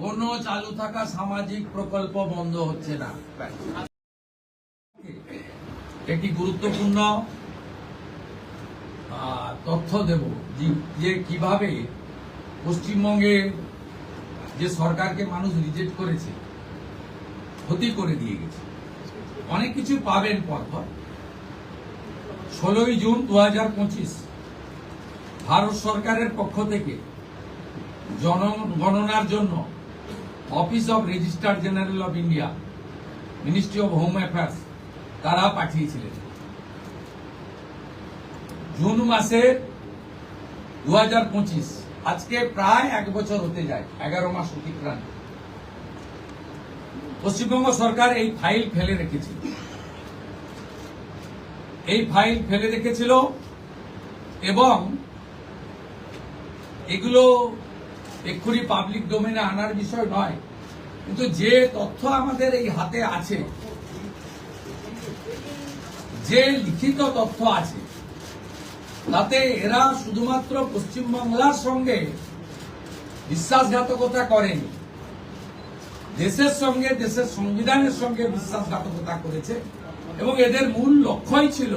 কোন চালু থাকা সামাজিক প্রকল্প বন্ধ হচ্ছে না। একটি গুরুত্বপূর্ণ তথ্য দেব যে কিভাবে পশ্চিমবঙ্গে যে সরকারকে মানুষ রিজেক্ট করেছে, ক্ষতি করে দিয়ে গেছে, অনেক কিছু পাবেন পরপর। 16 জুন 2025 ভারত সরকারের পক্ষ থেকে জনগণনার জন্য office of registrar general of India, ministry of home affairs তারা পাঠিয়েছিলেন। জুন মাসে 2025 আজকে প্রায় 1 বছর হতে যায়, 11 মাস অতিক্রান্ত। পশ্চিমবঙ্গ সরকার এই ফাইল ফেলে রেখেছিল এবং এগুলো এক্ষুনি পাবলিক ডোমেনে আনার বিষয় নয়, কিন্তু যে তথ্য আমাদের এই হাতে আছে, যে লিখিত তথ্য আছে, তাতে এরা শুধুমাত্র পশ্চিমবাংলার সঙ্গে বিশ্বাসঘাতকতা করেনি, দেশের সঙ্গে, দেশের সংবিধানের সঙ্গে বিশ্বাসঘাতকতা করেছে। এবং এদের মূল লক্ষ্যই ছিল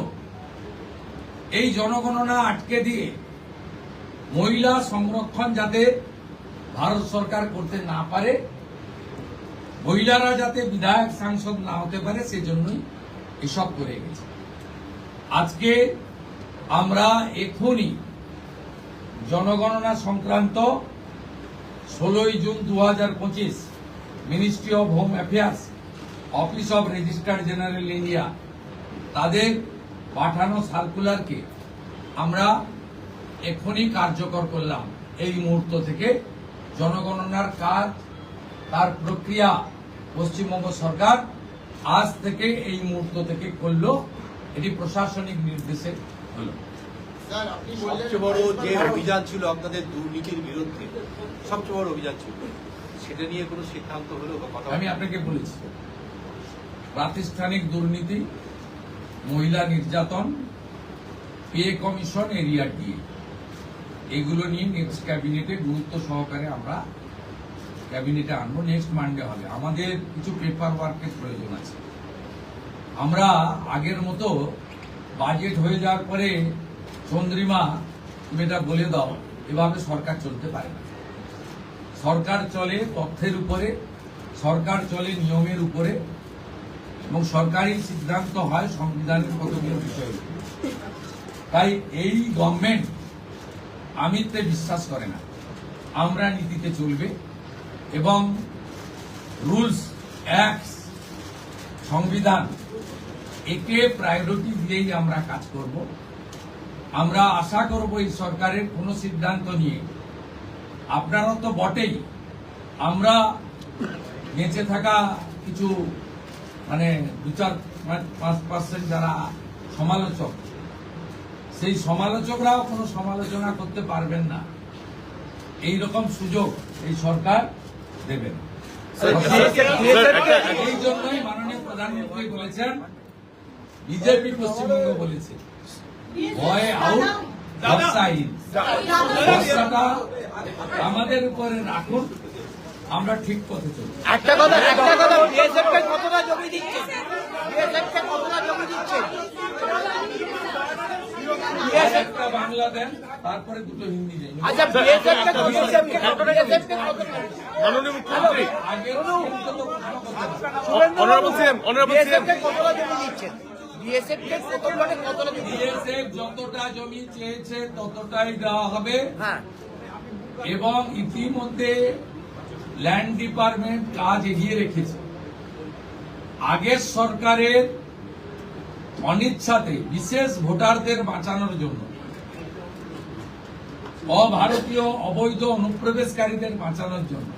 এই জনগণনা আটকে দিয়ে মহিলা সংরক্ষণ যাতে ভারত সরকার করতে না পারে, মহিলারা যাতে বিধায়ক সাংসদ না হতে পারে, সেজন্যই এসব করে গেছে। আজকে আমরা এখনই জনগণনা সংক্রান্ত 16 June 2025 ministry of home affairs, office of registrar general India তাদের পাঠানো সার্কুলারকে আমরা এখনই কার্যকর করলাম। এই মুহূর্ত থেকে জনগণনার কাজ, তার প্রক্রিয়া পশ্চিমবঙ্গ সরকার আজ থেকে এই মুহূর্ত থেকে করলো। এটি প্রশাসনিক নির্দেশে হলো। সবচেয়ে বড় যে অভিযান ছিল আপনাদের দুর্নীতির বিরুদ্ধে, সবচেয়ে বড় অভিযান ছিল, সেটা নিয়ে কোনো সিদ্ধান্ত হলো? আমি আপনাকে বলেছি, প্রাতিষ্ঠানিক দুর্নীতি, মহিলা নির্যাতন, পে কমিশন, এরিয়া ডিএ, এগুলো নিয়ে নেক্সট ক্যাবিনেটে গুরুত্ব সহকারে আমরা ক্যাবিনেটে আনবো। নেক্সট মানডে হবে। আমাদের কিছু পেপার ওয়ার্কের প্রয়োজন আছে। আমরা আগের মতো বাজেট হয়ে যাওয়ার পরে চন্দ্রিমা তুমি এটা বলে দাও, এভাবে সরকার চলতে পারে না। সরকার চলে তথ্যের উপরে, সরকার চলে নিয়মের উপরে, এবং সরকারি সিদ্ধান্ত হয় সংবিধানের কতগুলো বিষয়ের উপরে। তাই এই গভর্নমেন্ট আমিত্বে বিশ্বাস করে না, আমরা নীতিতে চলবে এবং রুলস, অ্যাক্টস, সংবিধান, একে প্রায়োরিটি দিয়েই আমরা কাজ করব। আমরা আশা করব এই সরকারের কোনো সিদ্ধান্ত নিয়ে, আপনারা তো বটেই, আমরা বেঁচে থাকা কিছু 2-4-5% যারা সমালোচক, সেই সমালোচকরাও কোনো সমালোচনা করতে পারবেন না, এই রকম সুযোগ এই সরকার দেবেন। এই জন্যই মাননীয় প্রধানমন্ত্রী বলেছেন, বিজেপি পশ্চিমবঙ্গ বলেছে, ভয় আউট, ব্যবসা ইন। ব্যবসাটা আমাদের উপরে রাখুন, আমরা ঠিক পথে চলব। একটা কথা বিএসএফকে কতটা জমি দিচ্ছে? বিএসএফকে কতটা জমি দিচ্ছে? একটা বাংলা দেন, তারপরে দুটো হিন্দি দেন। আচ্ছা, বিএসএফকে কতটা মাননীয় মুখ্যমন্ত্রী, বিএসএফ যতটা জমি চেয়েছে ততটাই দেওয়া হবে। এবং ইতিমধ্যে ল্যান্ড ডিপার্টমেন্ট কাজ এগিয়ে রেখেছে। আগের সরকারের অনিচ্ছাতে বিশেষ ভোটারদের বাঁচানোর জন্য, অভারতীয় অবৈধ অনুপ্রবেশকারীদের বাঁচানোর জন্য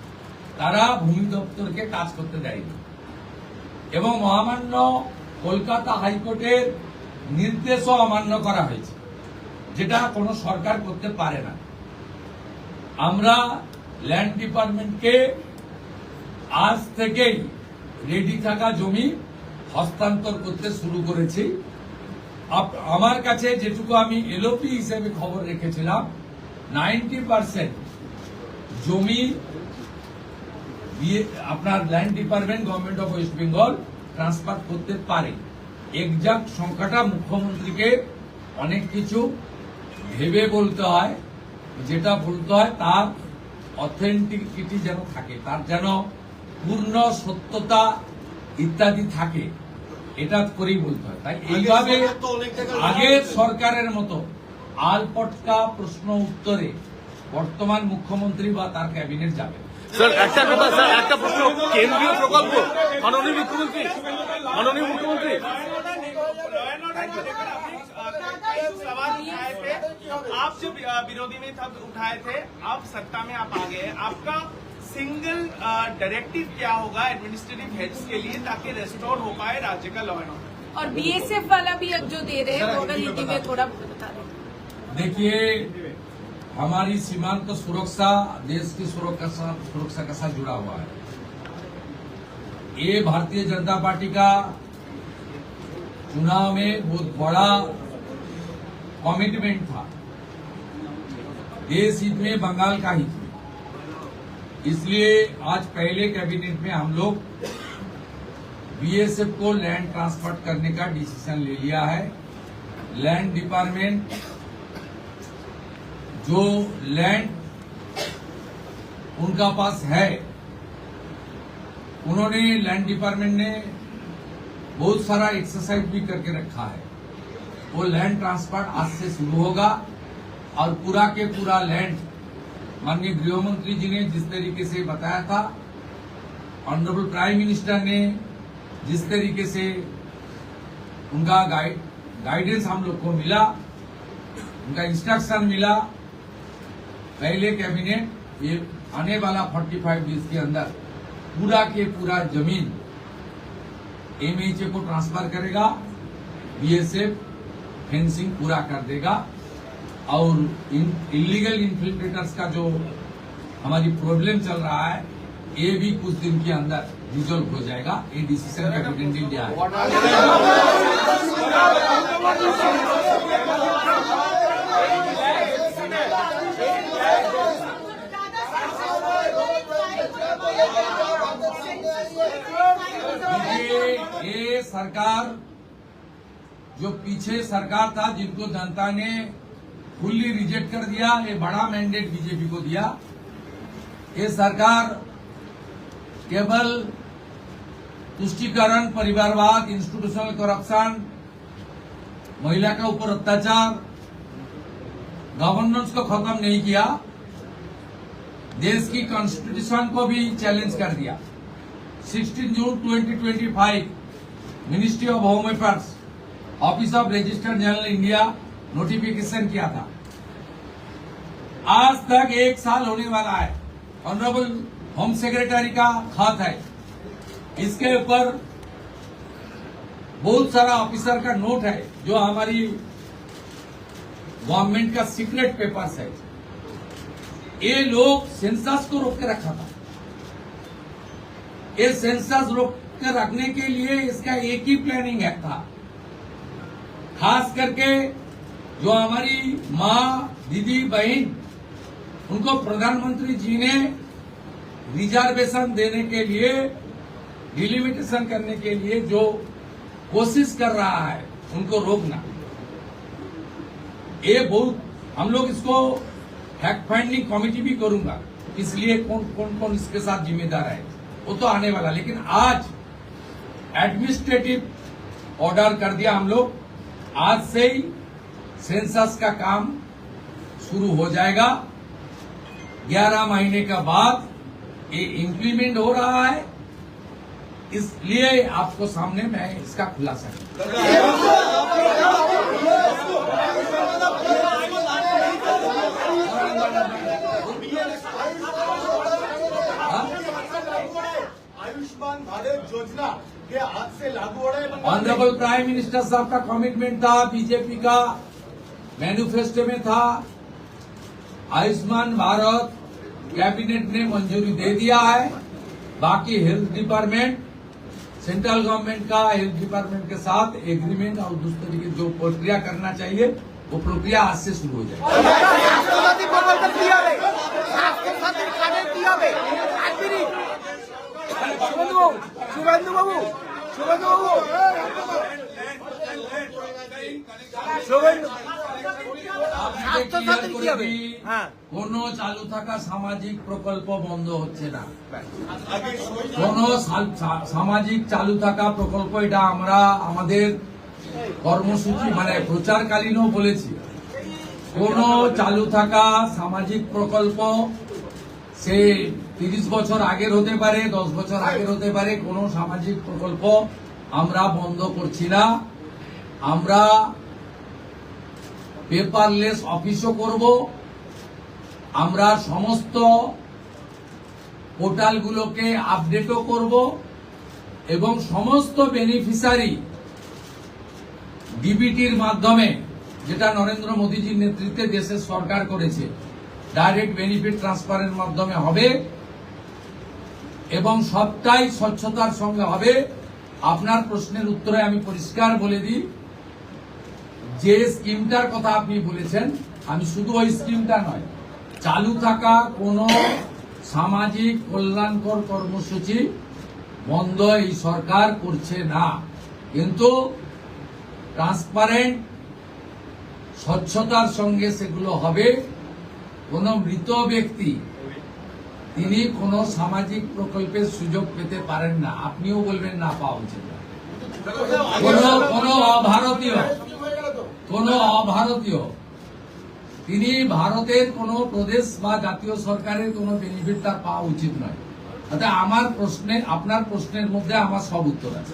তারা ভূমি দপ্তরকে কাজ করতে দেয়নি, এবং মহামান্য কলকাতা হাইকোর্টের নির্দেশও অমান্য করা হয়েছে, যেটা কোনো সরকার করতে পারে না। আমরা ল্যান্ড ডিপার্টমেন্টকে আজ থেকেই রেডি থাকা জমি হস্তান্তর করতে শুরু করেছি। আমার কাছে যেটুকু আমি এলওপি হিসেবে খবর রেখেছিলাম, 90% জমি আপনার land department government of West Bengal transfer করতে পারে। এক্সাক্ট সংখ্যাটা মুখ্যমন্ত্রীকে অনেক কিছু ভেবে বলতে হয়, যেটা বলতে হয় তার অথেন্টিকিটি যেন থাকে, তার যেন পূর্ণ সত্যতা ইত্যাদি থাকে, এটা করেই বলতে হয়। তাই এইভাবে আগের সরকারের মতো আলপটকা প্রশ্ন উত্তরে বর্তমান মুখ্যমন্ত্রী বা তার ক্যাবিনেট যাবে। স্যার একটা কথা, স্যার একটা প্রশ্ন, কেন্দ্রীয় প্রকল্প মাননীয় মুখ্যমন্ত্রী सवाल उठाए थे, आप जब विरोधी में तब उठाए थे, अब सत्ता में आप आ गए, आपका सिंगल डायरेक्टिव क्या होगा एडमिनिस्ट्रेटिव हेड्स के लिए ताकि रेस्टोर हो पाए राज्य का लॉ एंड ऑर्डर? और बीएसएफ वाला भी अब जो दे रहे हैं वो अगर नीति में थोड़ा बता दें। देखिए, हमारी सीमांत सुरक्षा देश की सुरक्षा के साथ जुड़ा हुआ है। ये भारतीय जनता पार्टी का चुनाव में बहुत बड़ा कमिटमेंट था, देश हित में बंगाल का हित में। इसलिए आज पहले कैबिनेट में हम लोग बीएसएफ को लैंड ट्रांसफर करने का डिसीजन ले लिया है। लैंड डिपार्टमेंट जो लैंड उनका पास है, उन्होंने लैंड डिपार्टमेंट ने बहुत सारा एक्सरसाइज भी करके रखा है। वो लैंड ट्रांसफर आज से शुरू होगा और पूरा के पूरा लैंड माननीय गृह मंत्री जी ने जिस तरीके से बताया था, ऑनरेबल प्राइम मिनिस्टर ने जिस तरीके से उनका गाइडेंस हम लोग को मिला, उनका इंस्ट्रक्शन मिला, पहले कैबिनेट ये आने वाला 45 डेज के अंदर पूरा के पूरा जमीन एमएचए को ट्रांसफर करेगा, बीएसएफ फेंसिंग पूरा कर देगा और इलीगल इन्फिल्ट्रेटर्स का जो हमारी प्रॉब्लम चल रहा है ये भी कुछ दिन के अंदर रिजॉल्व हो जाएगा। ये डिसीजन कैबिनेट ने लिया है। ये सरकार जो पीछे सरकार था जिनको जनता ने फुल्ली रिजेक्ट कर दिया, ये बड़ा मैंडेट बीजेपी को दिया। ये सरकार केवल तुष्टीकरण, परिवारवाद, इंस्टीट्यूशनल करप्शन, महिला के ऊपर अत्याचार, गवर्नेंस को खत्म नहीं किया, देश की कॉन्स्टिट्यूशन को भी चैलेंज कर दिया। 16 जून 2025 ministry of home affairs, office of registered general India notification किया था। आज तक 1 साल होने वाला है। ऑनरेबल होम सेक्रेटरी का खत है, इसके ऊपर बहुत सारा ऑफिसर का नोट है जो हमारी गवर्नमेंट का सीक्रेट पेपर्स है। ये लोग सेंसस को रोक के रखा था। ये सेंसस रोक कर रखने के लिए इसका एक ही प्लानिंग है था, खास करके जो हमारी माँ, दीदी, बहन, उनको प्रधानमंत्री जी ने रिजर्वेशन देने के लिए, डिलिमिटेशन करने के लिए जो कोशिश कर रहा है उनको रोकना। ये बहुत हम लोग इसको फैक्ट फाइंडिंग कमेटी भी करूंगा, इसलिए कौन इसके साथ जिम्मेदार है वो तो आने वाला। लेकिन आज एडमिनिस्ट्रेटिव ऑर्डर कर दिया हम लोग, आज से ही सेंसस का काम शुरू हो जाएगा। 11 महीने के बाद ये इम्प्लीमेंट हो रहा है, इसलिए आपको सामने मैं इसका खुलासा आयुष्मान भारत योजना के आज से लागू हो रहे हैं। ऑनरेबल प्राइम मिनिस्टर साहब का कमिटमेंट था, बीजेपी का मैनिफेस्टो में था। आयुष्मान भारत कैबिनेट ने मंजूरी दे दिया है। बाकी हेल्थ डिपार्टमेंट, सेंट्रल गवर्नमेंट का हेल्थ डिपार्टमेंट के साथ एग्रीमेंट और दूसरे तरीके जो प्रक्रिया करना चाहिए वो प्रक्रिया आज से शुरू हो जाएगी। স্বাস্থ্যসাথী প্রকল্প কি হবে? স্বাস্থ্যসাথীর কার্ডের কি হবে? 1 মিনিট। শুভেন্দু বাবু, শুভেন্দু আপনাকে clear স্বাস্থ্যসাথী কি করে হবে? দিই, হ্যাঁ। কোনো চালু থাকা সামাজিক প্রকল্প বন্ধ হচ্ছে না। আগে কোন সামাজিক চালু থাকা প্রকল্প, এটা আমরা আমাদের কর্মসূচি মানে প্রচারকালীনও বলেছি, কোন চালু থাকা সামাজিক প্রকল্প সে 30 বছর আগের হতে পারে, 10 বছর আগের হতে পারে, কোন সামাজিক প্রকল্প আমরা বন্ধ করছি না। আমরা পেপারলেস অফিসও করব, আমরা সমস্ত পোর্টালগুলোকে আপডেটও করব এবং সমস্ত বেনিফিশিয়ারি ডিবিটির মাধ্যমে, যেটা নরেন্দ্র মোদীজির নেতৃত্বে দেশের সরকার করেছে, ডাইরেক্ট বেনিফিট ট্রান্সফারের মাধ্যমে হবে এবং সবটাই স্বচ্ছতার সঙ্গে হবে। আপনার প্রশ্নের উত্তরে আমি পরিষ্কার বলে দিই, যে স্কিমটার কথা আপনি বলেছেন, আমি শুধু ওই স্কিমটা নয়, চালু থাকা কোনো সামাজিক কল্যাণকর কর্মসূচি বন্ধ এই সরকার করছে না, কিন্তু ট্রান্সপারেন্ট স্বচ্ছতার সঙ্গে সেগুলো হবে। কোন মৃত ব্যক্তি তিনি কোন সামাজিক প্রকল্পের সুযোগ পেতে পারেন না, আপনিও বলবেন না পাওয়া উচিত না। কোন অভারতীয় তিনি ভারতের কোন প্রদেশ বা জাতীয় সরকারের কোন বেনিফিট তার পাওয়া উচিত নয়। অর্থাৎ আমার প্রশ্নে, আপনার প্রশ্নের মধ্যে আমার সব উত্তর আছে।